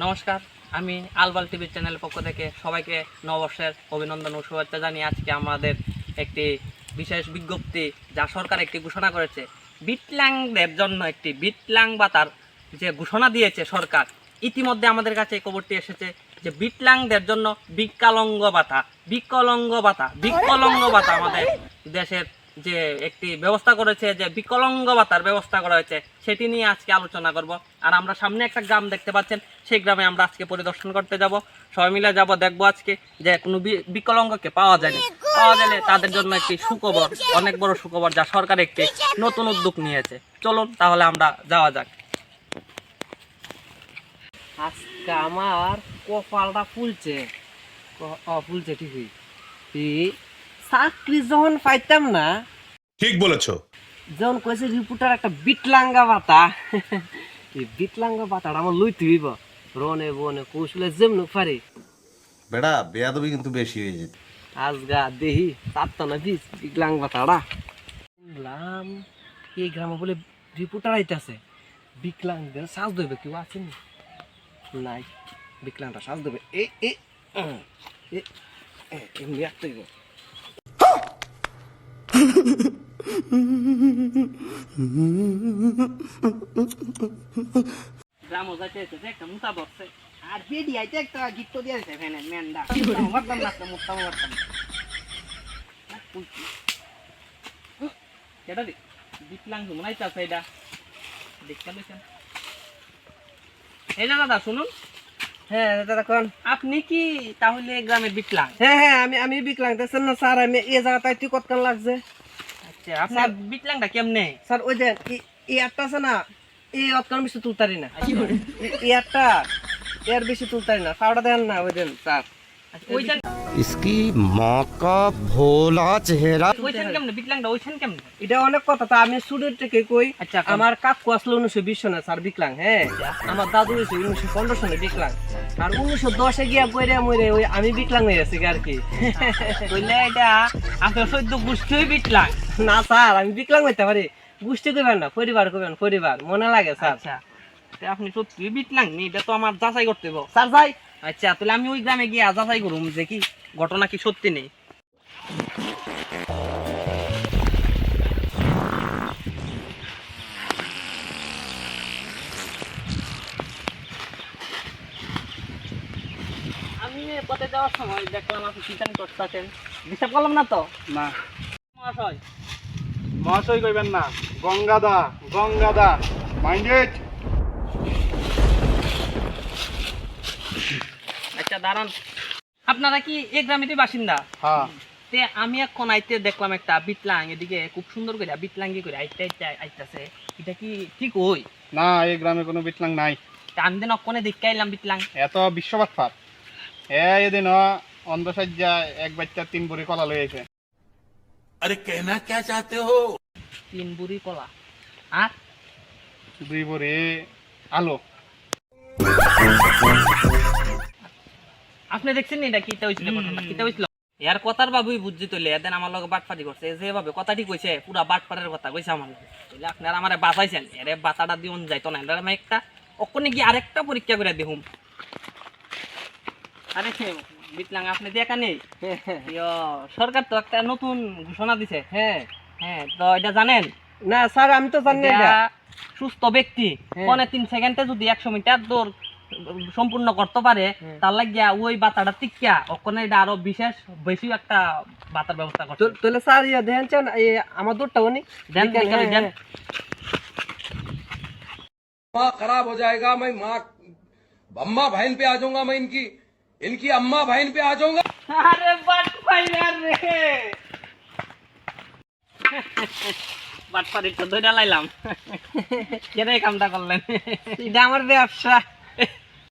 নমস্কার, আমি আলবাল টিভি চ্যানেলের পক্ষ থেকে সবাইকে নববর্ষের অভিনন্দন ও শুভেচ্ছা জানিয়ে আজকে আমাদের একটি বিশেষ বিজ্ঞপ্তি যা সরকার একটি ঘোষণা করেছে। বিকলাঙ্গদের জন্য একটি বিকলাঙ্গ ভাতার যে ঘোষণা দিয়েছে সরকার, ইতিমধ্যে আমাদের কাছে এই খবরটি এসেছে যে বিকলাঙ্গদের জন্য বিকলাঙ্গ ভাতা আমাদের দেশের যে একটি ব্যবস্থা করেছে, যে বিকলাঙ্গ ভাতার ব্যবস্থা করা হয়েছে, সেটি নিয়ে আজকে আলোচনা করব। আর আমরা সামনে একটা গ্রাম দেখতে পাচ্ছেন, সেই গ্রামে আমরা আজকে পরিদর্শন করতে যাব, সবাই মিলে যাব, দেখবো আজকে যে কোনো বিকলাঙ্গকে পাওয়া গেলে তাদের জন্য একটি সুখবর, অনেক বড় সুখবর, যা সরকার একটি নতুন উদ্যোগ নিয়েছে। চলুন তাহলে আমরা যাওয়া যাক। আজকে আমার কপালটা ফুলছে ঠিকই। চাকরি যখন পাইতাম না, ঠিক বলেছো, যখন কয়েছে রিপোর্টার একটা বিকলাঙ্গা ভাতা, এই বিকলাঙ্গা ভাতাটা আমার লইতে হইব রনে বনে কৌশলে যেমন পারি। বেড়া বেয়াদবি কিন্তু বেশি হয়ে যেত। আজগা দেহি চারটা না দিস বিকলাঙ্গ ভাতাটা শুনলাম এই গ্রামে বলে রিপোর্টার আইতাছে, বিকলাঙ্গদের সাজ দেবে কেউ আছে নাই? বিকলাঙ্গটা সাজ দেবে এমনি একটা গ্রামও যাইতে একটা মুতা ধরছে, আর বেডি আইতে একটা গিফট দিয়ে দিছে ফেনে মেন্ডা মারতাম না, মুতাম মারতাম এটা দি বিকলাঙ্গ মনে হইতাছে। এটা দেখছেন এই যে দাদা শুনুন। হ্যাঁ দাদা কোন, আপনি কি তাহলে গ্রামের বিকলাঙ্গ? হ্যাঁ আমি বিকলাঙ্গ। দেখছেন না স্যার, আমি এই জায়গাটা একটু কতক্ষণ লাগছে। আচ্ছা, আপনার বিকলাঙ্গটা কেমনে? স্যার ওই যে এই একটা আছে না, এই অতক্ষণ বেশি তুলতারি না, এই একটা এর বেশি তুলতারি না, পাউডার দেন না ওই দেন স্যার। ওইখান इसकी माँ का भोला चेहरा। ওইখান কেমনে বিকলাঙ্গটা ওইখান কেমনে? এটা অনেক কথা, তা আমি স্টুডেন্ট থেকে কই। আচ্ছা, আমার কাকু আসলো 1920 সনে স্যার বিকলাঙ্গ। হ্যাঁ, আমার দাদু হয়েছে 1915 সনে বিকলাঙ্গ, আর 1910 গিয়া বইরে মরে ওই আমি বিকলাঙ্গ হয়ে গেছি আর কি। কইলে এটা আপনার সদ্য গোষ্ঠীই বিকলাঙ্গ? না স্যার, আমি বিকলাঙ্গ হইতে পারি, গোষ্ঠী কইবেন না, পরিবার কইবেন, পরিবার মনে লাগে স্যার। আচ্ছা, আপনি সত্যি বিকলাঙ্গ নি? এটা তো আমার যাচাই করতে হবে স্যার যাই। আচ্ছা, তাহলে আমি ওই গ্রামে গিয়ে যাচাই করুম যে কি ঘটনা কি সত্যি নেই। আমি পথে যাওয়ার সময় দেখলাম আপনি চিন্তা করতেছেন, ডিস্টার্ব করলাম না তো? না মহাশয়। মহাশয় কইবেন না, গঙ্গাদা মাইন্ডেড। আচ্ছা দাঁড়ান, আপনারা কি এই গ্রামেরই বাসিন্দা? হ্যাঁ, তে আমি এখন আইতে দেখলাম একটা বিকলাঙ্গ এদিকে খুব সুন্দর করে বিকলাঙ্গি করে আইতাছে, এটা কি ঠিক হই? না এই গ্রামে কোনো বিকলাং নাই। আমি দিন অক্ষণে দেখতে আইলাম বিকলাঙ্গ। এত বিশ্ববাদ ফার এদিন অন্ধসজ্জা এক বাচ্চা 3 বুড়ি কলা লইছে। अरे कहना क्या चाहते हो? 3 বুড়ি কলা আর 2 বুড়ি আলো। আপনি দেখছেন এটা কিটা হইছিল? ঘটনা কিটা হইছিল? এর কথার বাবুই বুঝছি তইলে এদিন আমার লগে বাটপাটি করছে, যেভাবে কথাটি কইছে পুরা বাটপাড়ের কথা কইছে আমার লগে, তইলে আপনারা আমারে বাঁচাইছেন। এরে বাতাটা দিউন যাইতো না, এর আমি একটা অক্ষণে গিয়ে আরেকটা পরীক্ষা করে দিহুম। আরে বিকলাঙ্গ আপনি দেখা নেই? সরকার তো একটা নতুন ঘোষণা দিছে। হ্যাঁ হ্যাঁ, তো এটা জানেন? না স্যার, আমি তো জানি না এটা। সুস্থ ব্যক্তি হ্যাঁ। 3 সেকেন্ডে যদি 100 মিটার দৌড় সম্পূর্ণ করতে পারে, তার লাগিয়া ওই বাতাটা টিকিয়া ওখানে এটা আরো বিশেষ বেশি একটা বাতার ব্যবস্থা করছে। তাহলে স্যার ইয়া দেখেন চান আমার দুধটাও নি দেন বিকালে দেন। माँ खराब हो जाएगा, मैं माँ अम्मा बहन पे आ जाऊंगा, मैं इनकी अम्मा बहन पे आ जाऊंगा। আরে বাট পাইলার রে, বাট পারি তো ধইরা লাইলাম। কেন এই কামটা করলেন? এটা আমার ব্যবসা।